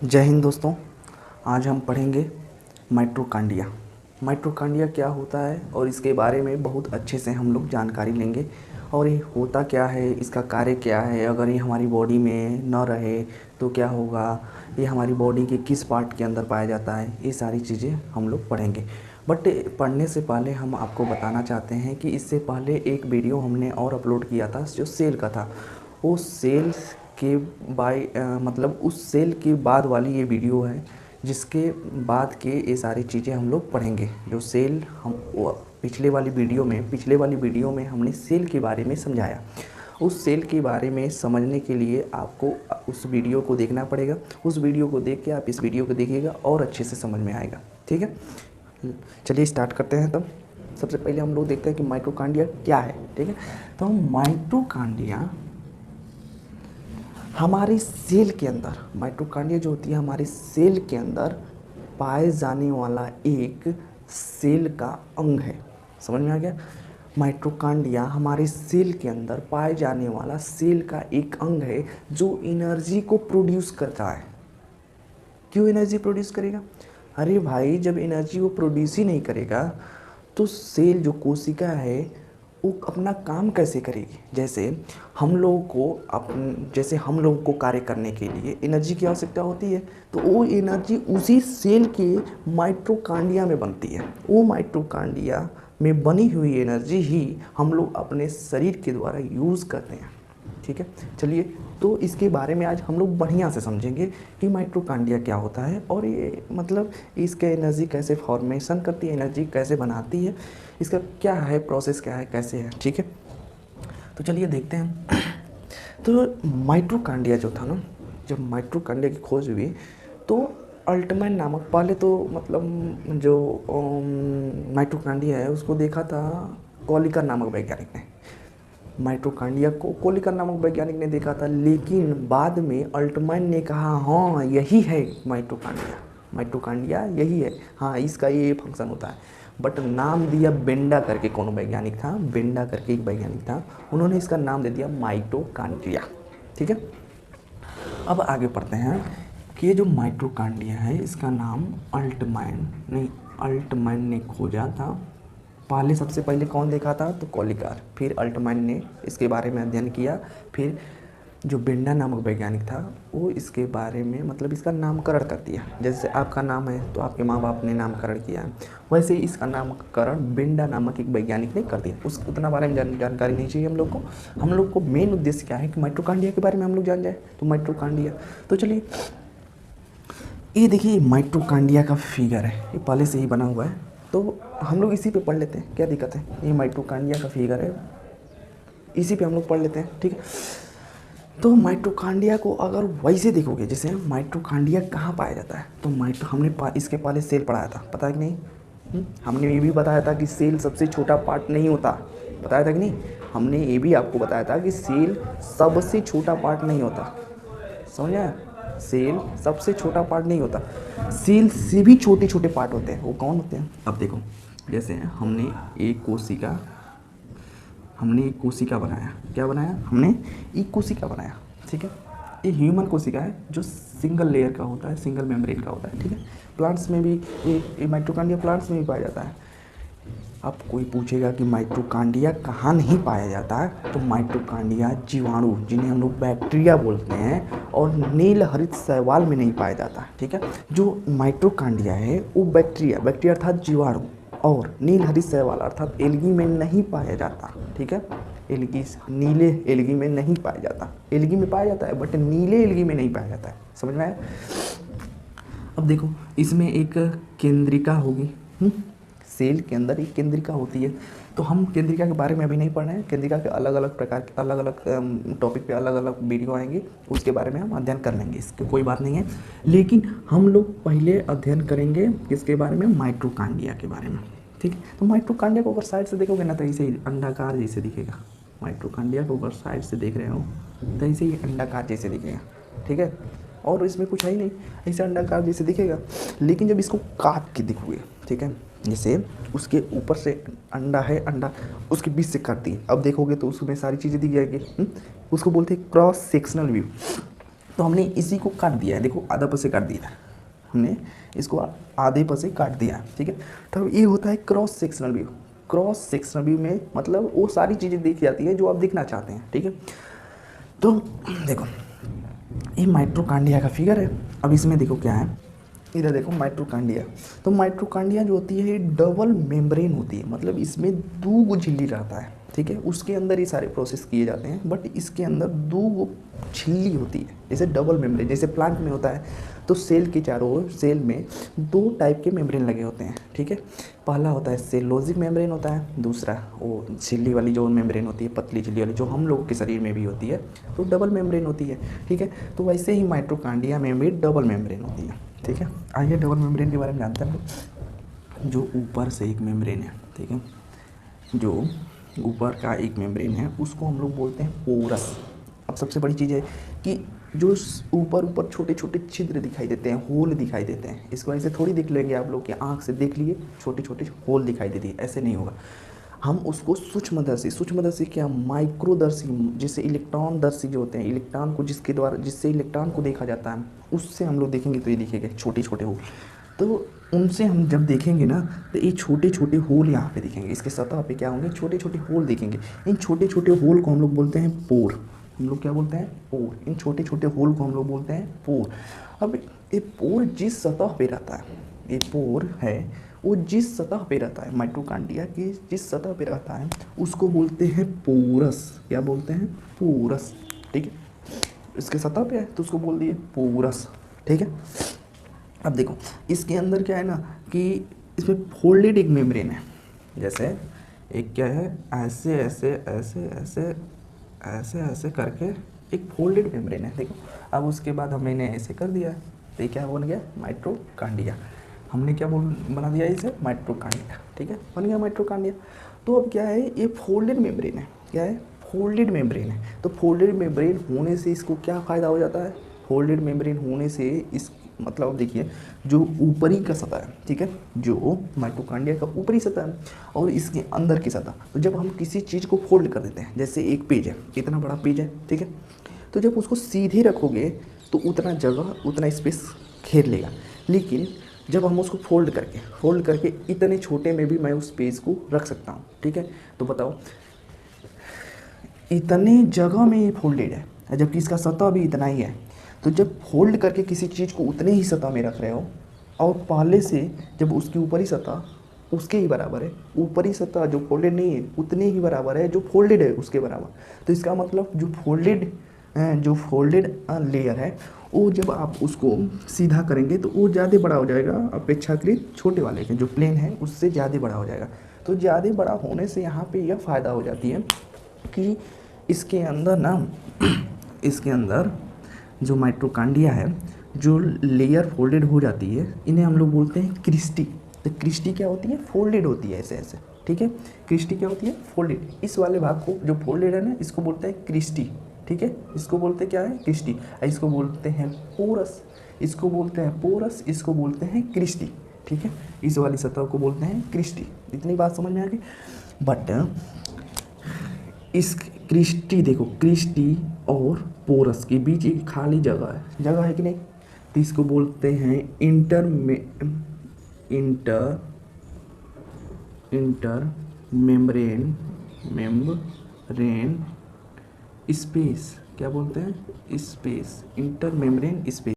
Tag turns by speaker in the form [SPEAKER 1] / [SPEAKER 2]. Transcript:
[SPEAKER 1] जय हिंद दोस्तों। आज हम पढ़ेंगे माइटोकॉन्ड्रिया। माइटोकॉन्ड्रिया क्या होता है और इसके बारे में बहुत अच्छे से हम लोग जानकारी लेंगे। और ये होता क्या है, इसका कार्य क्या है, अगर ये हमारी बॉडी में न रहे तो क्या होगा, ये हमारी बॉडी के किस पार्ट के अंदर पाया जाता है, ये सारी चीज़ें हम लोग पढ़ेंगे। बट पढ़ने से पहले हम आपको बताना चाहते हैं कि इससे पहले एक वीडियो हमने और अपलोड किया था जो सेल का था। वो सेल के मतलब उस सेल के बाद वाली ये वीडियो है, जिसके बाद के ये सारी चीज़ें हम लोग पढ़ेंगे। जो सेल हम पिछले वाली वीडियो में हमने सेल के बारे में समझाया। उस सेल के बारे में समझने के लिए आपको उस वीडियो को देखना पड़ेगा। उस वीडियो को देख के आप इस वीडियो को देखिएगा और अच्छे से समझ में आएगा। ठीक है, चलिए स्टार्ट करते हैं। तब सबसे पहले हम लोग देखते हैं कि माइटोकॉन्ड्रिया क्या है। ठीक है, तो माइटोकॉन्ड्रिया हमारे सेल के अंदर, माइटोकॉन्ड्रिया जो होती है हमारे सेल के अंदर पाए जाने वाला एक सेल का अंग है। समझ में आ गया? माइटोकॉन्ड्रिया हमारे सेल के अंदर पाए जाने वाला सेल का एक अंग है जो एनर्जी को प्रोड्यूस करता है। क्यों एनर्जी प्रोड्यूस करेगा? अरे भाई, जब एनर्जी वो प्रोड्यूस ही नहीं करेगा तो सेल जो कोशिका है वो अपना काम कैसे करेगी? जैसे हम लोगों को कार्य करने के लिए एनर्जी की आवश्यकता होती है, तो वो एनर्जी उसी सेल के माइटोकॉन्ड्रिया में बनती है। वो माइटोकॉन्ड्रिया में बनी हुई एनर्जी ही हम लोग अपने शरीर के द्वारा यूज़ करते हैं। ठीक है, चलिए तो इसके बारे में आज हम लोग बढ़िया से समझेंगे कि माइटोकॉन्ड्रिया क्या होता है और ये मतलब इसके एनर्जी कैसे फॉर्मेशन करती है, एनर्जी कैसे बनाती है, इसका क्या है प्रोसेस, क्या है, कैसे है। ठीक है, तो चलिए देखते हैं। तो माइटोकॉन्ड्रिया जो था ना, जब माइटोकॉन्ड्रिया की खोज हुई तो अल्टमैन नामक, पहले तो मतलब जो माइटोकॉन्ड्रिया है उसको देखा था कॉलिकर नामक वैज्ञानिक ने। माइटोकॉन्ड्रिया को कोलिकर नामक वैज्ञानिक ने देखा था, लेकिन बाद में अल्टमैन ने कहा हाँ यही है माइटोकॉन्ड्रिया यही है, हाँ इसका ये फंक्शन होता है। बट नाम दिया बेंडा करके, कौन वैज्ञानिक था, बेंडा करके एक वैज्ञानिक था, उन्होंने इसका नाम दे दिया माइटोकॉन्ड्रिया। ठीक है, अब आगे पढ़ते हैं कि ये जो माइटोकॉन्ड्रिया है इसका नाम अल्टमैन ने खोजा था। पहले सबसे पहले कौन देखा था? तो कॉलिकर, फिर अल्टमैन ने इसके बारे में अध्ययन किया, फिर जो बेंडा नामक वैज्ञानिक था वो इसके बारे में मतलब इसका नामकरण कर दिया। जैसे आपका नाम है तो आपके माँ बाप ने नामकरण किया, वैसे ही इसका नामकरण बेंडा नामक एक वैज्ञानिक ने कर दिया। उस उतना बारे में जानकारी नहीं चाहिए हम लोग को मेन उद्देश्य क्या है कि माइटोकॉन्ड्रिया के बारे में हम लोग जान जाए। तो माइटोकॉन्ड्रिया, तो चलिए ये देखिए माइटोकॉन्ड्रिया का फिगर है, ये पहले से ही बना हुआ है, तो हम लोग इसी पे पढ़ लेते हैं, क्या दिक्कत है। ये माइटोकॉन्ड्रिया का फिगर है, इसी पे हम लोग पढ़ लेते हैं। ठीक है, तो माइटोकॉन्ड्रिया को अगर वैसे देखोगे, जैसे माइटोकॉन्ड्रिया कहाँ पाया जाता है, तो हमने इसके पहले सेल पढ़ाया था, पता है कि नहीं? हमने ये भी बताया था कि सेल सबसे छोटा पार्ट नहीं होता, बताया था कि नहीं? हमने ये भी आपको बताया था कि सेल सबसे छोटा पार्ट नहीं होता। समझ आया? सेल सबसे छोटा पार्ट नहीं होता, सेल से भी छोटे छोटे पार्ट होते हैं। वो कौन होते हैं? अब देखो, जैसे हमने एक कोशिका बनाया, क्या बनाया हमने? एक कोशिका बनाया। ठीक है, ये ह्यूमन कोशिका है जो सिंगल लेयर का होता है, सिंगल मेम्ब्रेन का होता है। ठीक है, प्लांट्स में भी ये माइटोकॉन्ड्रिया प्लांट्स में भी पाया जाता है। अब कोई पूछेगा कि माइटोकॉन्ड्रिया कहाँ नहीं पाया जाता है, तो माइटोकॉन्ड्रिया जीवाणु, जिन्हें हम लोग बैक्टीरिया बोलते हैं, और नील हरित शैवाल में नहीं पाया जाता है। ठीक है, जो माइटोकॉन्ड्रिया है वो बैक्टीरिया अर्थात जीवाणु और नील हरित शैवाल अर्थात एल्गी में नहीं पाया जाता। ठीक है, नीले एल्गी में नहीं पाया जाता, एल्गी में पाया जाता है बट नीले एल्गी में नहीं पाया जाता है। समझ में आया? अब देखो, इसमें एक केंद्रिका होगी, सेल के अंदर एक केंद्रिका होती है। तो हम केंद्रिका के बारे में अभी नहीं पढ़ रहे हैं, केंद्रिका के अलग अलग प्रकार के अलग अलग टॉपिक पे अलग अलग वीडियो आएंगे, उसके बारे में हम अध्ययन कर लेंगे, इसकी कोई बात नहीं है। लेकिन हम लोग पहले अध्ययन करेंगे किसके बारे में? माइटोकॉन्ड्रिया के बारे में। ठीक है, तो माइटोकॉन्ड्रिया को अगर साइड से देखोगे ना तो ऐसे ही अंडाकार जैसे दिखेगा। माइटोकॉन्ड्रिया को अगर साइड से देख रहे हो तो ऐसे ही अंडाकार जैसे दिखेगा। ठीक है, और इसमें कुछ है ही नहीं, ऐसे अंडाकार जैसे दिखेगा। लेकिन जब इसको काट के देखोगे, ठीक है, जैसे उसके ऊपर से अंडा है, अंडा उसके बीच से काटती है, अब देखोगे तो उसमें सारी चीज़ें दिख जाएगी। उसको बोलते हैं क्रॉस सेक्शनल व्यू। तो हमने इसी को काट दिया है, देखो आधा पर से काट दिया है हमने, इसको आधे पर से काट दिया है, ठीक है। तो ये होता है cross sectional view. Cross sectional view में मतलब वो सारी चीज़ें दिख जाती है जो आप दिखना चाहते हैं, ठीक है। तो देखो ये माइटोकांड्रिया का फिगर है। अब इसमें देखो क्या है, इधर देखो माइटोकांड्रिया। तो माइटोकांड्रिया जो होती है ये डबल मेम्ब्रेन होती है, मतलब इसमें 2 झिल्ली रहता है, ठीक है। उसके अंदर ही सारे प्रोसेस किए जाते हैं, बट इसके अंदर 2 झिल्ली होती है, जैसे डबल मेम्ब्रेन जैसे प्लांट में होता है। तो सेल के चारों ओर सेल में 2 टाइप के मेम्ब्रेन लगे होते हैं, ठीक है। पहला होता है सेलोजिक मेम्ब्रेन होता है, दूसरा वो झिल्ली वाली जो मेम्ब्रेन होती है, पतली झिल्ली वाली जो हम लोगों के शरीर में भी होती है, तो डबल मेम्ब्रेन होती है, ठीक है। तो वैसे ही माइटोकांड्रिया में भी डबल मेम्ब्रेन होती है, ठीक है। आइए डबल मेम्ब्रेन के बारे में जानते हैं हम लोग। जो ऊपर से एक मेम्ब्रेन है, ठीक है, जो ऊपर का एक मेम्ब्रेन है उसको हम लोग बोलते हैं पोरस। अब सबसे बड़ी चीज़ है कि जो ऊपर ऊपर छोटे छोटे छिद्र दिखाई देते हैं, होल दिखाई देते हैं, इसको ऐसे थोड़ी देख लेंगे आप लोग कि आँख से देख लिए छोटे छोटे होल दिखाई देती है, ऐसे नहीं होगा। हम उसको सूक्ष्मदर्शी क्या माइक्रोदर्शी, जिससे इलेक्ट्रॉनदर्शी जो होते हैं, इलेक्ट्रॉन को जिसके द्वारा जिससे इलेक्ट्रॉन को देखा जाता है, उससे हम लोग देखेंगे तो ये दिखेगा छोटे छोटे होल। तो उनसे हम जब देखेंगे ना तो ये छोटे छोटे होल यहाँ पे दिखेंगे, इसके सतह पे क्या होंगे, छोटे छोटे होल दिखेंगे। इन छोटे छोटे होल को हम लोग बोलते हैं पोर। हम लोग क्या बोलते हैं, पोर। इन छोटे छोटे होल को हम लोग बोलते हैं पोर। अब ये पोर जिस सतह पे रहता है, ये पोर है वो जिस सतह पे रहता है, माइटोकांड्रिया की जिस सतह पे रहता है उसको बोलते हैं पोरस। क्या बोलते हैं, पोरस, ठीक है। इसके सतह पे है तो उसको बोल दिए पोरस, ठीक है। अब देखो इसके अंदर क्या है ना कि इसमें फोल्डेड एक मेम्ब्रेन है, जैसे एक क्या है ऐसे ऐसे ऐसे ऐसे ऐसे ऐसे करके एक फोल्डेड मेम्ब्रेन है, देखो। अब उसके बाद हमने इन्हें ऐसे कर दिया है तो ये क्या बन गया, माइटोकांड्रिया। हमने क्या बना दिया इसे, माइटोकांड्रिया, ठीक है, बन गया माइटोकांड्रिया। तो अब क्या है, ये फोल्डेड मेम्ब्रेन है, क्या है, फोल्डेड मेम्ब्रेन है। तो फोल्डेड मेम्ब्रेन होने से इसको क्या फ़ायदा हो जाता है, फोल्डेड मेम्ब्रेन होने से इस मतलब देखिए जो ऊपरी का सतह है, ठीक है, जो माइटोकांड्रिया का ऊपरी सतह है और इसके अंदर की सतह, तो जब हम किसी चीज़ को फोल्ड कर देते हैं, जैसे एक पेज है, इतना बड़ा पेज है, ठीक है, तो जब उसको सीधे रखोगे तो उतना जगह उतना स्पेस घेर लेगा। लेकिन जब हम उसको फोल्ड करके इतने छोटे में भी मैं उस पेज को रख सकता हूँ, ठीक है। तो बताओ इतने जगह में ये फोल्डेड है जबकि इसका सतह भी इतना ही है। तो जब फोल्ड करके किसी चीज़ को उतने ही सतह में रख रहे हो और पहले से जब उसकी ऊपरी सतह उसके ही बराबर है, ऊपरी सतह जो फोल्डेड नहीं है उतने ही बराबर है जो फोल्डेड है उसके बराबर, तो इसका मतलब जो फोल्डेड लेयर है वो जब आप उसको सीधा करेंगे तो वो ज़्यादा बड़ा हो जाएगा अपेक्षाकृत छोटे वाले के जो प्लेन है उससे ज़्यादा बड़ा हो जाएगा। तो ज़्यादा बड़ा होने से यहाँ पे यह फ़ायदा हो जाती है कि इसके अंदर ना इसके अंदर जो माइटोकांड्रिया है, जो लेयर फोल्डेड हो जाती है, इन्हें हम लोग बोलते हैं क्रिस्टी। तो क्रिस्टी क्या होती है, फोल्डेड होती है ऐसे ऐसे, ठीक है। क्रिस्टी क्या होती है, फोल्डेड। इस वाले भाग को जो फोल्डेड है ना इसको बोलते हैं क्रिस्टी, ठीक है। इसको बोलते क्या है, क्रिस्टी। इसको बोलते हैं पोरस, इसको बोलते हैं पोरस, इसको बोलते हैं क्रिस्टी, ठीक है। इस वाली सतह को बोलते हैं क्रिस्टी। इतनी बात समझ में आ गई। बट इस क्रिस्टी देखो, क्रिस्टी और पोरस के बीच एक खाली जगह है कि नहीं, तो इसको बोलते हैं इंटर मेम्ब्रेन स्पेस। क्या बोलते हैं, स्पेस, इंटर मेम्ब्रेन स्पेस।